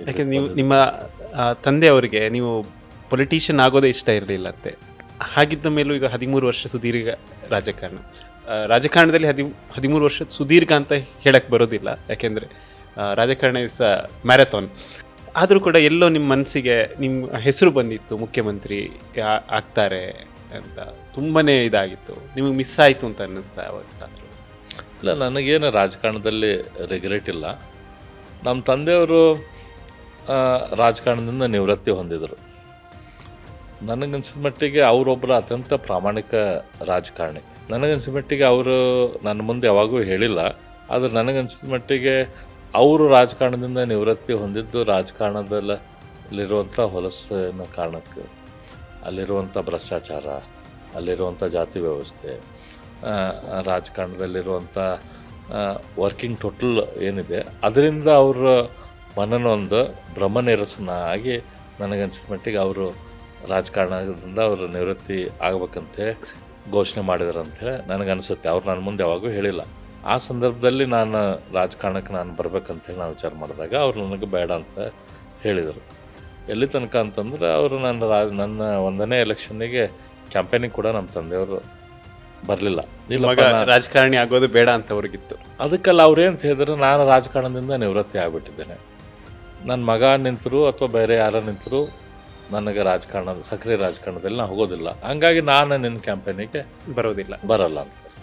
ಯಾಕೆಂದ್ರೆ ನೀವು ನಿಮ್ಮ ತಂದೆಯವರಿಗೆ ನೀವು ಪೊಲಿಟಿಷಿಯನ್ ಆಗೋದೇ ಇಷ್ಟ ಇರಲಿಲ್ಲ ಅಂತೆ. ಹಾಗಿದ್ದ ಮೇಲೂ ಈಗ 13 ವರ್ಷ ಸುದೀರ್ಘ ರಾಜಕಾರಣ. ರಾಜಕಾರಣದಲ್ಲಿ 13 ವರ್ಷ ಸುದೀರ್ಘ ಅಂತ ಹೇಳಕ್ಕೆ ಬರೋದಿಲ್ಲ, ಯಾಕೆಂದರೆ ರಾಜಕಾರಣ ಇಸ್ ಮ್ಯಾರಥಾನ್. ಆದರೂ ಕೂಡ ಎಲ್ಲೋ ನಿಮ್ಮ ಮನಸ್ಸಿಗೆ ನಿಮ್ಮ ಹೆಸರು ಬಂದಿತ್ತು, ಮುಖ್ಯಮಂತ್ರಿ ಆಗ್ತಾರೆ ಅಂತ ತುಂಬಾ ಇದಾಗಿತ್ತು, ನಿಮಗೆ ಮಿಸ್ ಆಯಿತು ಅಂತ ಅನ್ನಿಸ್ತಾ ಯಾವತ್ತಾದರೂ? ಇಲ್ಲ, ನನಗೇನು ರಾಜಕಾರಣದಲ್ಲಿ ರಿಗ್ರೆಟ್ ಇಲ್ಲ. ನಮ್ಮ ತಂದೆಯವರು ರಾಜಕಾರಣದಿಂದ ನಿವೃತ್ತಿ ಹೊಂದಿದರು. ನನಗನ್ಸಿದ ಮಟ್ಟಿಗೆ ಅವರೊಬ್ಬರು ಅತ್ಯಂತ ಪ್ರಾಮಾಣಿಕ ರಾಜಕಾರಣಿ. ನನಗನ್ಸಿದ ಮಟ್ಟಿಗೆ ಅವರು ನನ್ನ ಮುಂದೆ ಯಾವಾಗೂ ಹೇಳಿಲ್ಲ, ಆದರೆ ನನಗನ್ಸಿದ ಮಟ್ಟಿಗೆ ಅವರು ರಾಜಕಾರಣದಿಂದ ನಿವೃತ್ತಿ ಹೊಂದಿದ್ದು ರಾಜಕಾರಣದಲ್ಲಿರುವಂಥ ಹೊಲಸಿನ ಕಾರಣಕ್ಕೆ, ಅಲ್ಲಿರುವಂಥ ಭ್ರಷ್ಟಾಚಾರ, ಅಲ್ಲಿರುವಂಥ ಜಾತಿ ವ್ಯವಸ್ಥೆ, ರಾಜಕಾರಣದಲ್ಲಿರುವಂಥ ವರ್ಕಿಂಗ್ ಟೋಟಲ್ ಏನಿದೆ ಅದರಿಂದ ಅವರ ಮನನೊಂದು ಭ್ರಮನಿರಸನ ಆಗಿ ನನಗನ್ಸಿದ ಮಟ್ಟಿಗೆ ಅವರು ರಾಜಕಾರಣದಿಂದ ಅವರು ನಿವೃತ್ತಿ ಆಗ್ಬೇಕಂತೆ ಘೋಷಣೆ ಮಾಡಿದ್ರು ಅಂಥೇಳಿ ನನಗನ್ಸುತ್ತೆ. ಅವ್ರು ನನ್ನ ಮುಂದೆ ಯಾವಾಗೂ ಹೇಳಿಲ್ಲ. ಆ ಸಂದರ್ಭದಲ್ಲಿ ನಾನು ರಾಜಕಾರಣಕ್ಕೆ ನಾನು ಬರ್ಬೇಕಂತೇಳಿ ನಾವು ವಿಚಾರ ಮಾಡಿದಾಗ ಅವ್ರು ನನಗೆ ಬೇಡ ಅಂತ ಹೇಳಿದರು. ಎಲ್ಲಿ ತನಕ ಅಂತಂದ್ರೆ ಅವರು ನನ್ನ 1ನೇ ಎಲೆಕ್ಷನ್ನಿಗೆ ಕ್ಯಾಂಪೇನಿಗೆ ಕೂಡ ನಮ್ಮ ತಂದೆಯವರು ಬರಲಿಲ್ಲ. ರಾಜಕಾರಣಿ ಆಗೋದು ಬೇಡ ಅಂತ ಅವ್ರಿಗಿತ್ತು. ಅದಕ್ಕೆಲ್ಲ ಅವ್ರೇನು ಹೇಳಿದ್ರು, ನಾನು ರಾಜಕಾರಣದಿಂದ ನಿವೃತ್ತಿ ಆಗಿಬಿಟ್ಟಿದ್ದೇನೆ, ನನ್ನ ಮಗ ನಿಂತರು ಅಥವಾ ಬೇರೆ ಯಾರು ನಿಂತರು ನನಗೆ ಸಕ್ರಿಯ ರಾಜಕಾರಣದಲ್ಲಿ ನಾನು ಹೋಗೋದಿಲ್ಲ, ಹಂಗಾಗಿ ನಾನು ನಿನ್ನ ಕ್ಯಾಂಪೇನಿಗೆ ಬರೋದಿಲ್ಲ ಬರಲ್ಲ ಅಂತ.